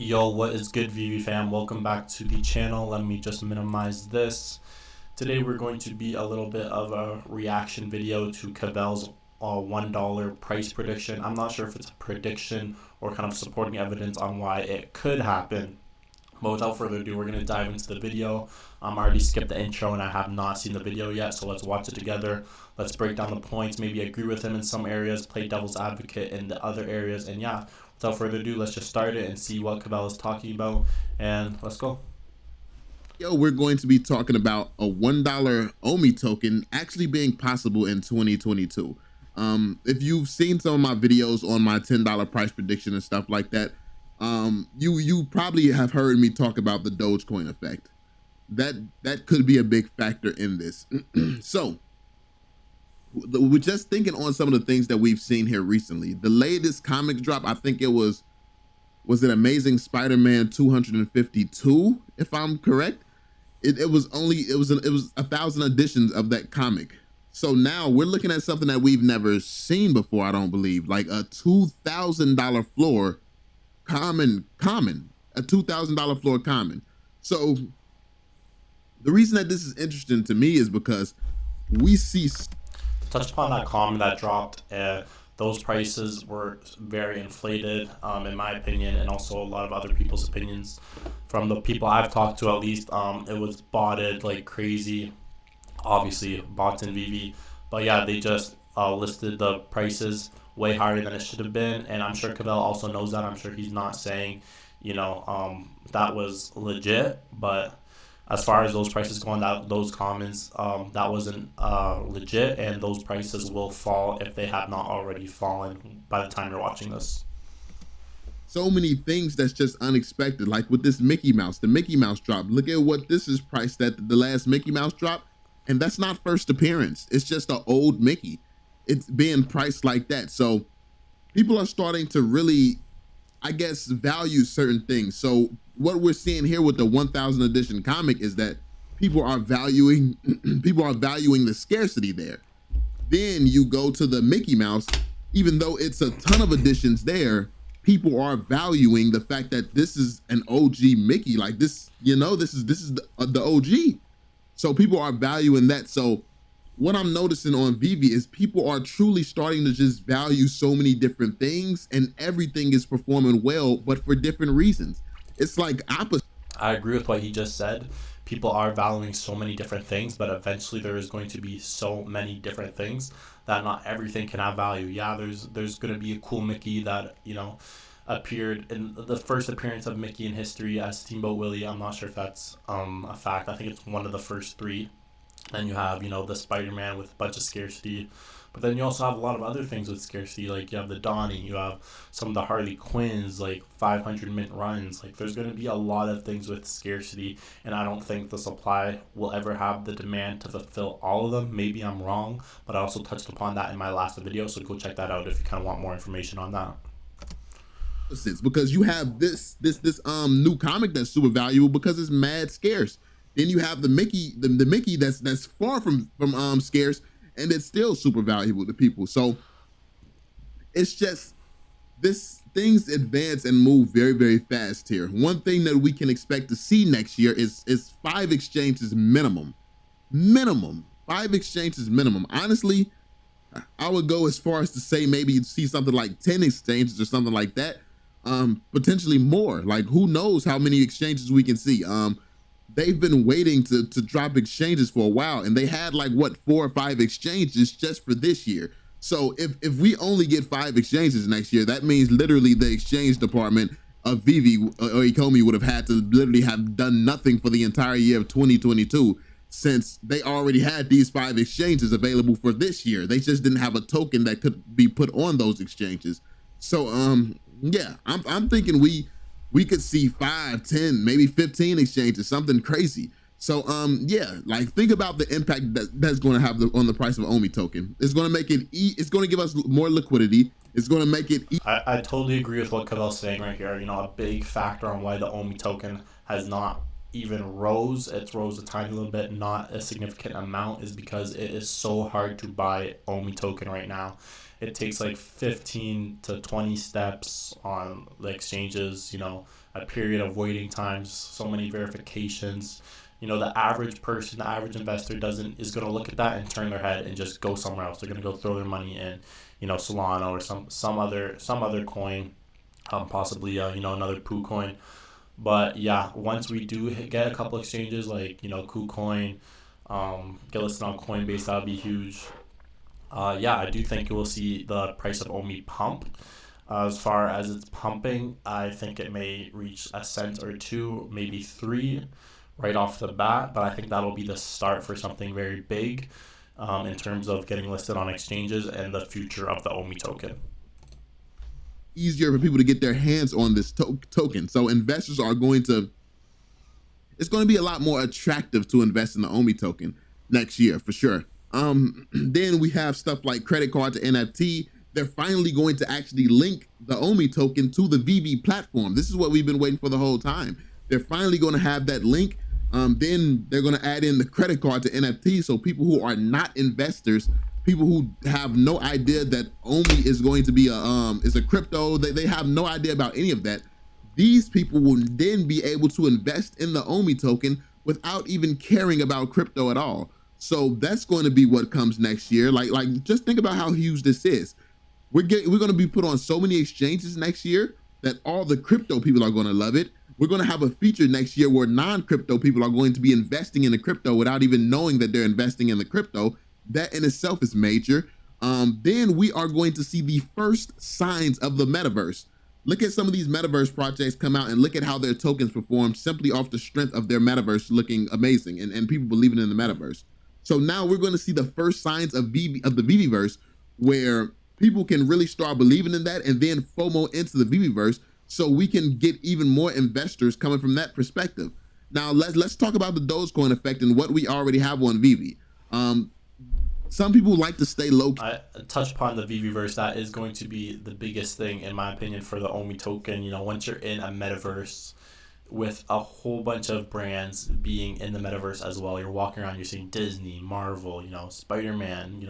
Yo, what is good, VeVe fam? Welcome back to the channel. Let me just minimize this. Today we're going to be a little bit of a reaction video to Cavell's $1 price prediction. I'm not sure if it's a prediction or kind of supporting evidence on why it could happen. But without further ado, we're going to dive into the video. I already skipped the intro and I have not seen the video yet, so let's watch it together. Let's break down the points, maybe agree with him in some areas, play devil's advocate in the other areas, and yeah, without further ado, let's just start it and see what Cavell is talking about, and let's go. Yo, we're going to be talking about a $1 OMI token actually being possible in 2022. If you've seen some of my videos on my $10 price prediction and stuff like that, you probably have heard me talk about the Dogecoin effect. That could be a big factor in this. So we're just thinking on some of the things that we've seen here recently. The latest comic drop, I think it was it Amazing Spider-Man 252, if I'm correct. It was 1,000 editions of that comic. So now we're looking at something that we've never seen before, I don't believe, like a $2,000 floor common, a $2,000 floor common. So the reason that this is interesting to me is because we see, touch upon that common that dropped, those prices were very inflated, in my opinion, and also a lot of other people's opinions. From the people I've talked to, at least, it was botted like crazy. Obviously, bots in VeVe, but yeah, they just listed the prices way higher than it should have been, and I'm sure Cavell also knows that. I'm sure he's not saying, that was legit, but as far as those prices going, those comments, that wasn't legit, and those prices will fall if they have not already fallen by the time you're watching this. So many things that's just unexpected, like with this Mickey Mouse, the Mickey Mouse drop. Look at what this is priced at, the last Mickey Mouse drop, and that's not first appearance. It's just an old Mickey. It's being priced like that. So people are starting to really, I guess, value certain things. So what we're seeing here with the 1,000 edition comic is that people are valuing the scarcity there. Then you go to the Mickey Mouse, even though it's a ton of editions there, people are valuing the fact that this is an OG Mickey. Like this, this is the OG. So people are valuing that. So what I'm noticing on VeVe is people are truly starting to just value so many different things, and everything is performing well, but for different reasons. It's like opposite. I agree with what he just said. People are valuing so many different things, but eventually there is going to be so many different things that not everything can have value. Yeah, there's going to be a cool Mickey that, appeared in the first appearance of Mickey in history as Steamboat Willie. I'm not sure if that's a fact. I think it's one of the first three. And you have, the Spider-Man with a bunch of scarcity. But then you also have a lot of other things with scarcity. Like you have the Donnie, you have some of the Harley Quinns, like 500 mint runs. Like there's going to be a lot of things with scarcity. And I don't think the supply will ever have the demand to fulfill all of them. Maybe I'm wrong. But I also touched upon that in my last video. So go check that out if you kind of want more information on that. Because you have this new comic that's super valuable because it's mad scarce. Then you have the Mickey, the Mickey that's far from scarce, and it's still super valuable to people. So it's just things advance and move very, very fast here. One thing that we can expect to see next year is 5 exchanges minimum. 5 exchanges minimum. Honestly, I would go as far as to say maybe you'd see something like 10 exchanges or something like that. Potentially more. Like who knows how many exchanges we can see. They've been waiting to drop exchanges for a while, and they had like 4 or 5 exchanges just for this year. So if we only get 5 exchanges next year, that means literally the exchange department of VeVe or OMI would have had to literally have done nothing for the entire year of 2022, since they already had these 5 exchanges available for this year. They just didn't have a token that could be put on those exchanges. So yeah, I'm thinking we could see 5, 10, maybe 15 exchanges, something crazy. So yeah, like think about the impact that's going to have on the price of an OMI token. It's going to make it it's going to give us more liquidity. It's going to make it I totally agree with what Cavell's saying right here. A big factor on why the OMI token has not even rose, it rose a tiny little bit, not a significant amount, is because it is so hard to buy OMI token right now. It takes like 15 to 20 steps on the exchanges, a period of waiting times, so many verifications. The average person, the average investor is going to look at that and turn their head and just go somewhere else. They're going to go throw their money in, Solana or some other coin, possibly another poo coin. But yeah, once we do get a couple exchanges like KuCoin, get listed on Coinbase, that would be huge. Yeah, I do think you will see the price of OMI pump. As far as it's pumping, I think it may reach a cent or two, maybe three, right off the bat. But I think that'll be the start for something very big, in terms of getting listed on exchanges and the future of the OMI token. Easier for people to get their hands on this token. So investors are it's going to be a lot more attractive to invest in the OMI token next year for sure. Then we have stuff like credit card to NFT. They're finally going to actually link the OMI token to the VeVe platform. This is what we've been waiting for the whole time. They're finally going to have that link. Then they're going to add in the credit card to NFT. So people who are not investors, people who have no idea that OMI is going to be is a crypto, they have no idea about any of that. These people will then be able to invest in the OMI token without even caring about crypto at all. So that's going to be what comes next year. Like just think about how huge this is. We're going to be put on so many exchanges next year that all the crypto people are going to love it. We're going to have a feature next year where non-crypto people are going to be investing in the crypto without even knowing that they're investing in the crypto. That in itself is major. Then we are going to see the first signs of the metaverse. Look at some of these metaverse projects come out and look at how their tokens perform simply off the strength of their metaverse looking amazing and people believing in the metaverse. So now we're going to see the first signs of the VeVeverse, where people can really start believing in that and then FOMO into the VeVeverse, so we can get even more investors coming from that perspective. Now let's talk about the Dogecoin effect and what we already have on VeVe. Some people like to stay low key. I touched upon the VeVeverse. That is going to be the biggest thing, in my opinion, for the OMI token. Once you're in a metaverse with a whole bunch of brands being in the metaverse as well, you're walking around, you're seeing Disney, Marvel, Spider-Man,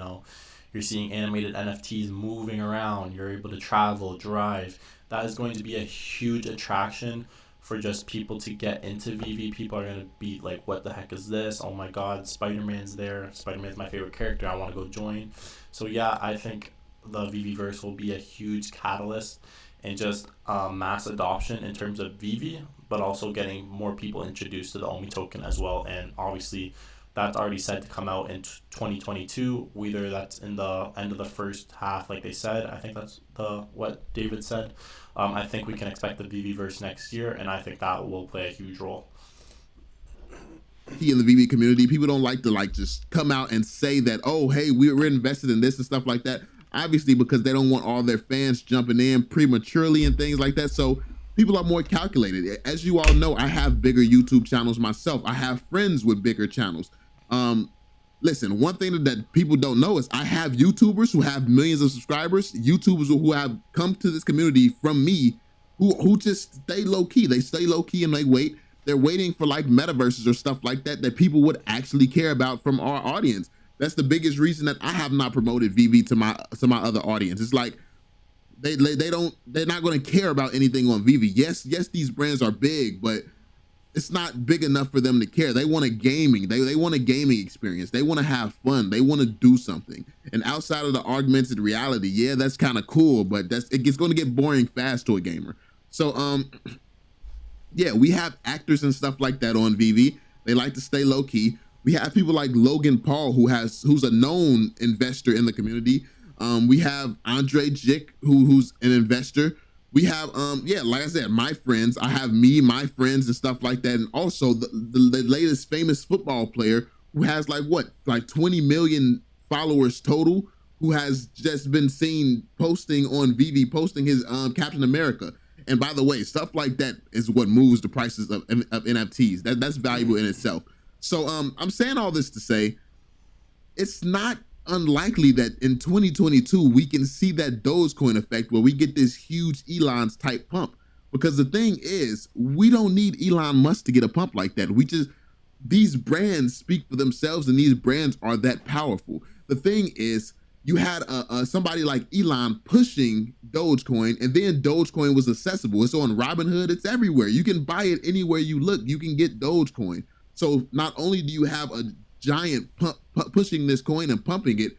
you're seeing animated NFTs moving around, you're able to travel, drive. That is going to be a huge attraction for just people to get into VeVe. People are going to be like, what the heck is this? Oh my God, Spider-Man's there. Spider-Man's my favorite character. I want to go join. So yeah, I think the VeVeverse will be a huge catalyst in just mass adoption in terms of VeVe, but also getting more people introduced to the OMI token as well. And obviously, that's already said to come out in 2022, whether that's in the end of the first half, like they said. I think that's what David said. I think we can expect the VeVeverse next year, and I think that will play a huge role. In the VeVe community, people don't like to just come out and say that, oh, hey, we're invested in this and stuff like that. Obviously, because they don't want all their fans jumping in prematurely and things like that. So people are more calculated. As you all know, I have bigger YouTube channels myself. I have friends with bigger channels. Listen, one thing that people don't know is I have YouTubers who have millions of subscribers, YouTubers who have come to this community from me, who just stay low key. They stay low key and they wait. They're waiting for like metaverses or stuff like that people would actually care about from our audience. That's the biggest reason that I have not promoted VeVe to my other audience. It's like they're not going to care about anything on VeVe. Yes, these brands are big, but it's not big enough for them to care. They want a gaming. They want a gaming experience. They want to have fun. They want to do something. And outside of the augmented reality, yeah, that's kind of cool, but it's going to get boring fast to a gamer. So yeah, we have actors and stuff like that on VeVe. They like to stay low key. We have people like Logan Paul, who's a known investor in the community. We have Andre Jick, who's an investor. We have, yeah, like I said, my friends. I have my friends and stuff like that. And also the latest famous football player who has like 20 million followers total, who has just been seen posting on VeVe, posting his Captain America. And by the way, stuff like that is what moves the prices of NFTs. That's valuable in itself. So I'm saying all this to say, it's not unlikely that in 2022 we can see that Dogecoin effect where we get this huge Elon's type pump. Because the thing is, we don't need Elon Musk to get a pump like that. These brands speak for themselves, and these brands are that powerful. The thing is, you had somebody like Elon pushing Dogecoin, and then Dogecoin was accessible. It's on Robinhood. It's everywhere. You can buy it anywhere you look. You can get Dogecoin. So not only do you have a giant pushing this coin and pumping it,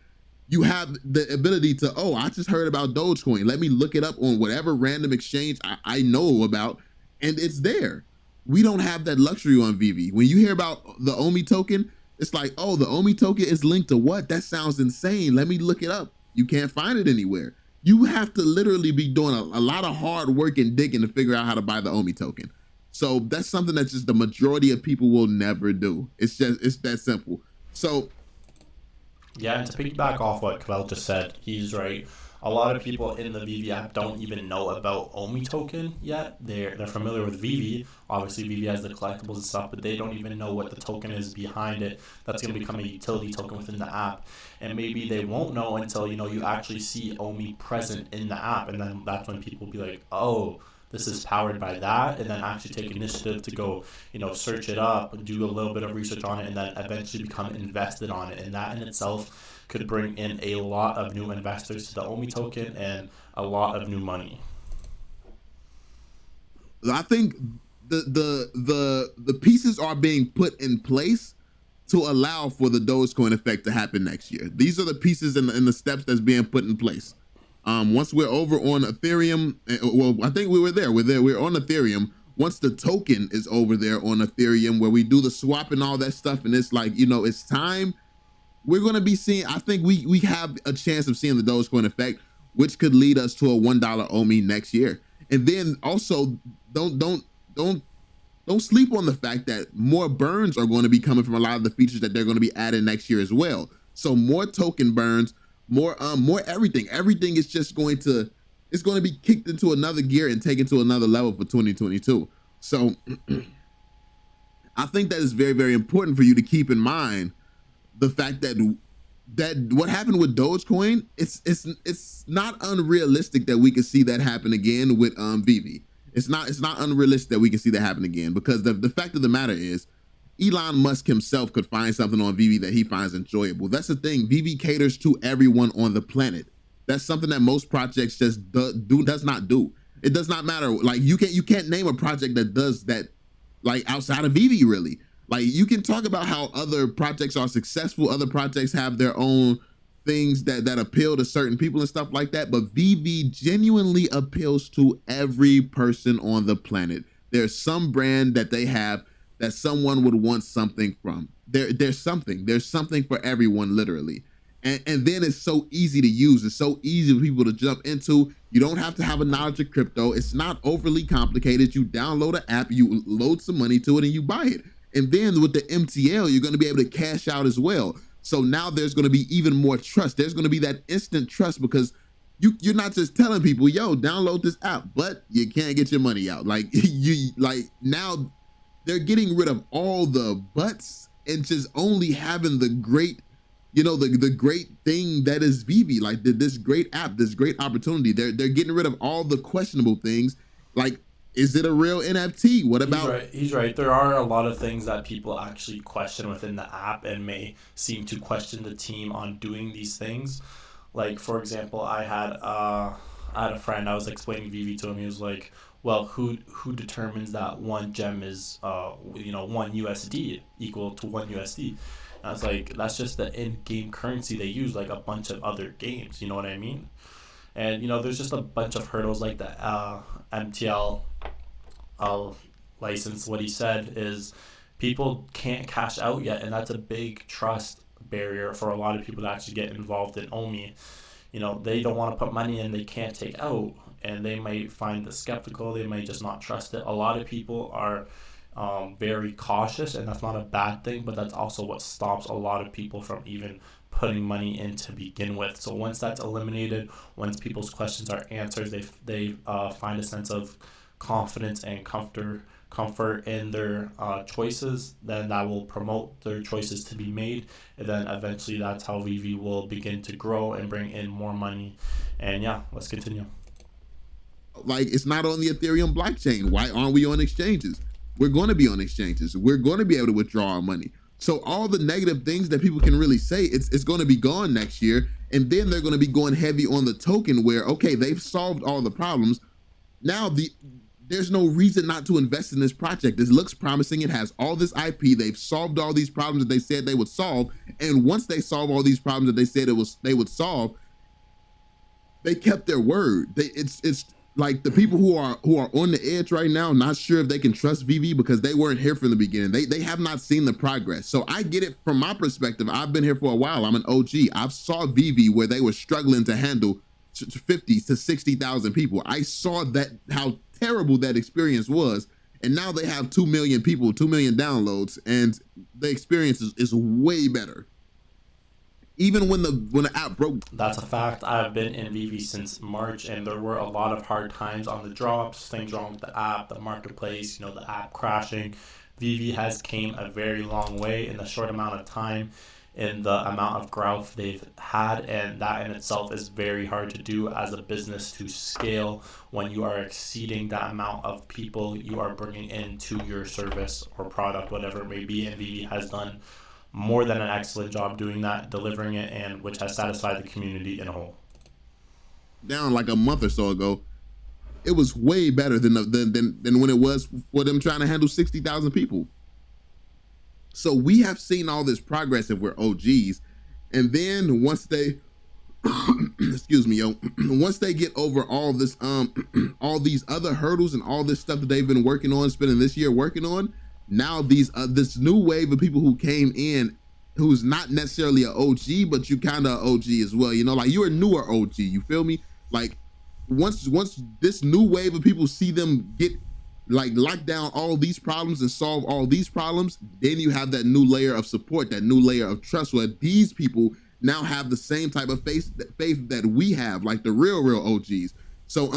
you have the ability to, oh, I just heard about Dogecoin. Let me look it up on whatever random exchange I know about, and it's there. We don't have that luxury on VeVe. When you hear about the OMI token, it's like, oh, the OMI token is linked to what? That sounds insane. Let me look it up. You can't find it anywhere. You have to literally be doing a lot of hard work and digging to figure out how to buy the OMI token. So that's something that just the majority of people will never do. It's that simple. So yeah, and to piggyback off what Cavell just said, he's right. A lot of people in the VeVe app don't even know about OMI token yet. They're familiar with VeVe. Obviously, VeVe has the collectibles and stuff, but they don't even know what the token is behind it. That's going to become a utility token within the app. And maybe they won't know until, you actually see OMI present in the app. And then that's when people will be like, oh, this is powered by that, and then actually take initiative to go, search it up, do a little bit of research on it, and then eventually become invested on it. And that in itself could bring in a lot of new investors to the OMI token and a lot of new money. I think the pieces are being put in place to allow for the Dogecoin effect to happen next year. These are the pieces and the steps that's being put in place. Once we're over on Ethereum, well, I think we're on Ethereum. Once the token is over there on Ethereum, where we do the swap and all that stuff, and it's like, it's time, we're going to be seeing, I think we have a chance of seeing the Dogecoin effect, which could lead us to a $1 OMI next year. And then also don't sleep on the fact that more burns are going to be coming from a lot of the features that they're going to be adding next year as well. So more token burns, more everything. Everything is just going to be kicked into another gear and taken to another level for 2022. So I think that is very, very important for you to keep in mind the fact that what happened with Dogecoin, it's not unrealistic that we could see that happen again with VeVe. It's not unrealistic that we can see that happen again, because the fact of the matter is, Elon Musk himself could find something on VeVe that he finds enjoyable. That's the thing. VeVe caters to everyone on the planet. That's something that most projects just does not do. It does not matter. Like you can't name a project that does that, like outside of VeVe really. Like you can talk about how other projects are successful. Other projects have their own things that appeal to certain people and stuff like that. But VeVe genuinely appeals to every person on the planet. There's some brand that they have that someone would want something from. There's something for everyone, literally. And then it's so easy to use. It's so easy for people to jump into. You don't have to have a knowledge of crypto. It's not overly complicated. You download an app, you load some money to it, and you buy it. And then with the MTL, you're going to be able to cash out as well. So now there's going to be even more trust. There's going to be that instant trust, because you're not just telling people, yo, download this app, but you can't get your money out. Like now they're getting rid of all the buts and just only having the great, the great thing that is VeVe, like this great app, this great opportunity. They're getting rid of all the questionable things. Like, is it a real NFT? What about? He's right. There are a lot of things that people actually question within the app and may seem to question the team on doing these things. Like, for example, I had a friend, I was explaining VeVe to him. He was like, well, who determines that one gem is 1 USD equal to 1 USD? I was like, that's just the in-game currency they use, like a bunch of other games. You know what I mean? And there's just a bunch of hurdles like the MTL license. What he said is people can't cash out yet, and that's a big trust barrier for a lot of people to actually get involved in OMI. They don't want to put money in they can't take out, and they might find it skeptical. They might just not trust it. A lot of people are very cautious, and that's not a bad thing, but that's also what stops a lot of people from even putting money in to begin with. So once that's eliminated, once people's questions are answered, they find a sense of confidence and comfort in their choices, then that will promote their choices to be made, and then eventually that's how VeVe will begin to grow and bring in more money. And yeah, let's continue. Like, it's not on the Ethereum blockchain. Why aren't we on exchanges? We're going to be on exchanges. We're going to be able to withdraw our money. So all the negative things that people can really say, it's going to be gone next year. And then they're going to be going heavy on the token where, okay, they've solved all the problems. Now there's no reason not to invest in this project. This looks promising. It has all this IP. They've solved all these problems that they said they would solve. And once they solve all these problems that they said they would solve, they kept their word. It's like the people who are on the edge right now, not sure if they can trust VeVe because they weren't here from the beginning. They have not seen the progress. So I get it from my perspective. I've been here for a while. I'm an OG. I've saw VeVe where they were struggling to handle 50 to 60,000 people. I saw that, how terrible that experience was. And now they have 2 million people, 2 million downloads, and the experience is way better. Even when the app broke. That's a fact. I've been in VeVe since March, and there were a lot of hard times on the drops, things wrong with the app, the marketplace, the app crashing. VeVe has came a very long way in a short amount of time in the amount of growth they've had, and that in itself is very hard to do as a business to scale when you are exceeding that amount of people you are bringing into your service or product, whatever it may be, and VeVe has done more than an excellent job doing that, delivering it, and which has satisfied the community in a whole. Down like a month or so ago, it was way better than when it was for them trying to handle 60,000 people. So we have seen all this progress if we're OGs, and then once they, excuse me, once they get over all this, all these other hurdles and all this stuff that they've been working on, spending this year working on. Now this new wave of people who came in, who's not necessarily an OG, but you kind of OG as well. Like you're a newer OG. You feel me? Like once this new wave of people see them get like lock down all these problems and solve all these problems, then you have that new layer of support, that new layer of trust, where these people now have the same type of faith that we have, like the real OGs. So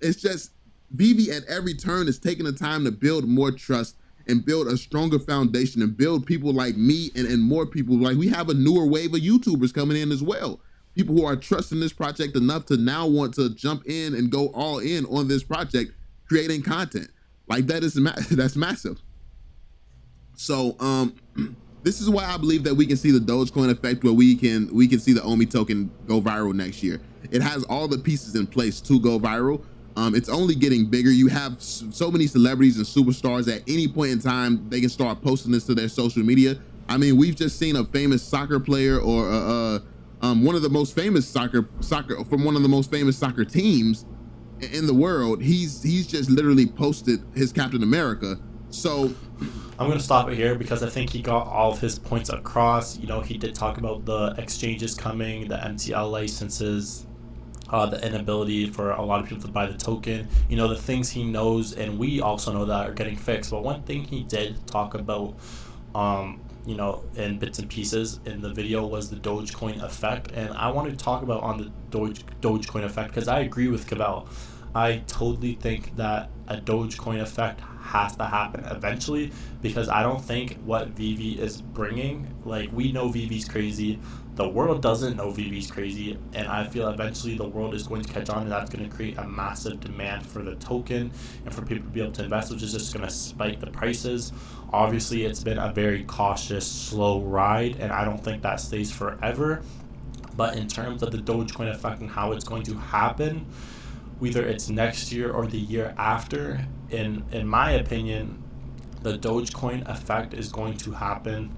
it's just VeVe at every turn is taking the time to build more trust and build a stronger foundation and build people like me and more people. Like we have a newer wave of YouTubers coming in as well. People who are trusting this project enough to now want to jump in and go all in on this project, creating content. Like that's massive. So this is why I believe that we can see the Dogecoin effect, where we can see the OMI token go viral next year. It has all the pieces in place to go viral. It's only getting bigger. You have so many celebrities and superstars at any point in time, they can start posting this to their social media. I mean, we've just seen a famous soccer player or one of the most famous soccer from one of the most famous soccer teams in the world. He's just literally posted his Captain America. So I'm going to stop it here because I think he got all of his points across. He did talk about the exchanges coming, the MTL licenses, the inability for a lot of people to buy the token, the things he knows and we also know that are getting fixed. But one thing he did talk about, in bits and pieces in the video was the Dogecoin effect. And I want to talk about on the Dogecoin effect because I agree with Cavell. I totally think that a Dogecoin effect has to happen eventually, because I don't think what VeVe is bringing, like we know VeVe's crazy, the world doesn't know VeVe's crazy, and I feel eventually the world is going to catch on, and that's going to create a massive demand for the token and for people to be able to invest, which is just going to spike the prices. Obviously, it's been a very cautious, slow ride, and I don't think that stays forever. But in terms of the Dogecoin effect and how it's going to happen, whether it's next year or the year after, in my opinion, the Dogecoin effect is going to happen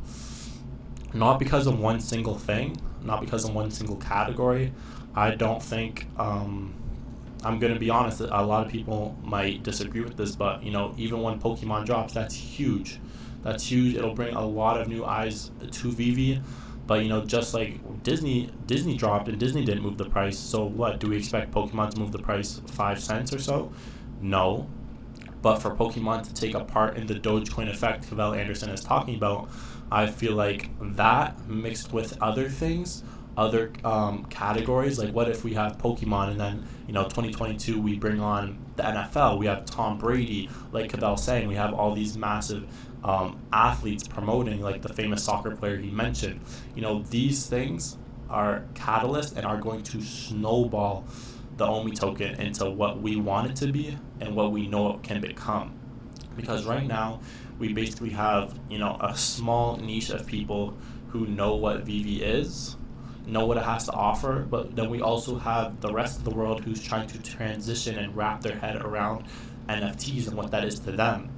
not because of one single thing, not because of one single category. I don't think, I'm going to be honest, a lot of people might disagree with this, but, even when Pokemon drops, that's huge. That's huge. It'll bring a lot of new eyes to VeVe. But, just like Disney dropped and Disney didn't move the price. So what? Do we expect Pokemon to move the price 5 cents or so? No. But for Pokemon to take a part in the Dogecoin effect Cavell Anderson is talking about, I feel like that mixed with other things, other categories, like what if we have Pokemon and then 2022 we bring on the NFL, we have Tom Brady, like Cavell saying, we have all these massive athletes promoting, like the famous soccer player he mentioned. These things are catalysts and are going to snowball the OMI token into what we want it to be and what we know it can become. Because right now, we basically have, a small niche of people who know what VeVe is, know what it has to offer, but then we also have the rest of the world who's trying to transition and wrap their head around NFTs and what that is to them.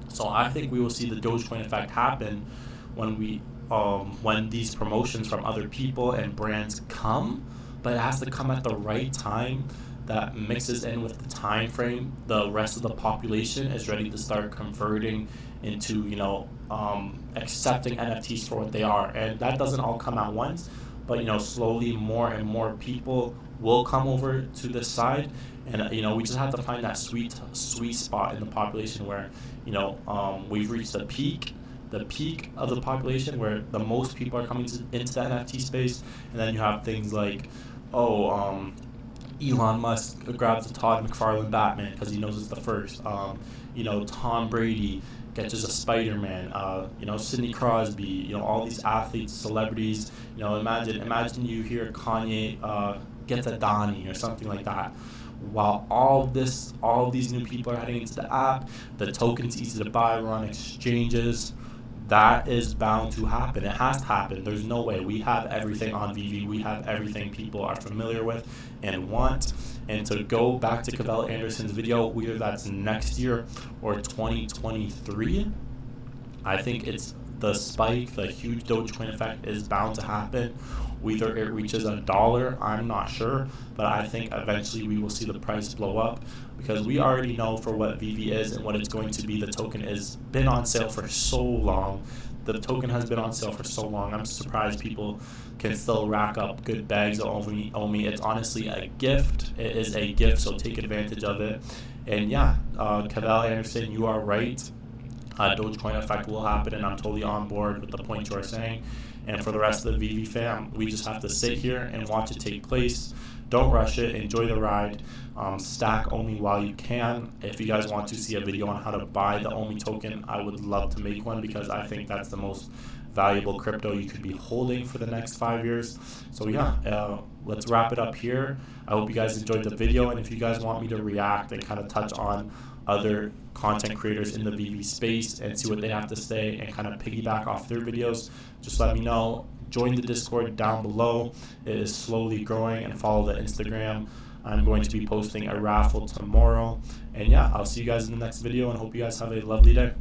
So I think we will see the Dogecoin effect happen when these promotions from other people and brands come, but it has to come at the right time that mixes in with the time frame the rest of the population is ready to start converting into accepting NFTs for what they are. And that doesn't all come at once, but slowly more and more people will come over to this side. And we just have to find that sweet spot in the population where we've reached the peak of the population where the most people are coming into the NFT space. And then you have things like Elon Musk grabs the Todd McFarlane Batman because he knows it's the first. Tom Brady catches a Spider-Man. Sidney Crosby. All these athletes, celebrities. Imagine you hear Kanye gets a Donnie or something like that. While all these new people are heading into the app, the token's easy to buy. We're on exchanges. That is bound to happen. It has to happen. There's no way. We have everything on VeVe. We have everything people are familiar with and want. And to go back to Cavell Anderson's video, whether that's next year or 2023, I think it's the spike, the huge Dogecoin effect is bound to happen. Whether it reaches $1, I'm not sure, but I think eventually we will see the price blow up because we already know for what VeVe is and what it's going to be. The token has been on sale for so long. The token has been on sale for so long. I'm surprised people can still rack up good bags of OMI. It's honestly a gift. It is a gift, so take advantage of it. And yeah, Cavell Anderson, you are right. Dogecoin effect will happen, and I'm totally on board with the point you are saying. And for the rest of the VeVe fam, we just have to sit here and watch it take place. Don't rush it. Enjoy the ride. Stack OMI while you can. If you guys want to see a video on how to buy the OMI token, I would love to make one because I think that's the most valuable crypto you could be holding for the next 5 years. So yeah, let's wrap it up here. I hope you guys enjoyed the video, and if you guys want me to react and kind of touch on other content creators in the VeVe space and see what they have to say and kind of piggyback off their videos, just let me know. Join the Discord down below. It is slowly growing, and follow the Instagram. I'm going to be posting a raffle tomorrow. And yeah, I'll see you guys in the next video and hope you guys have a lovely day.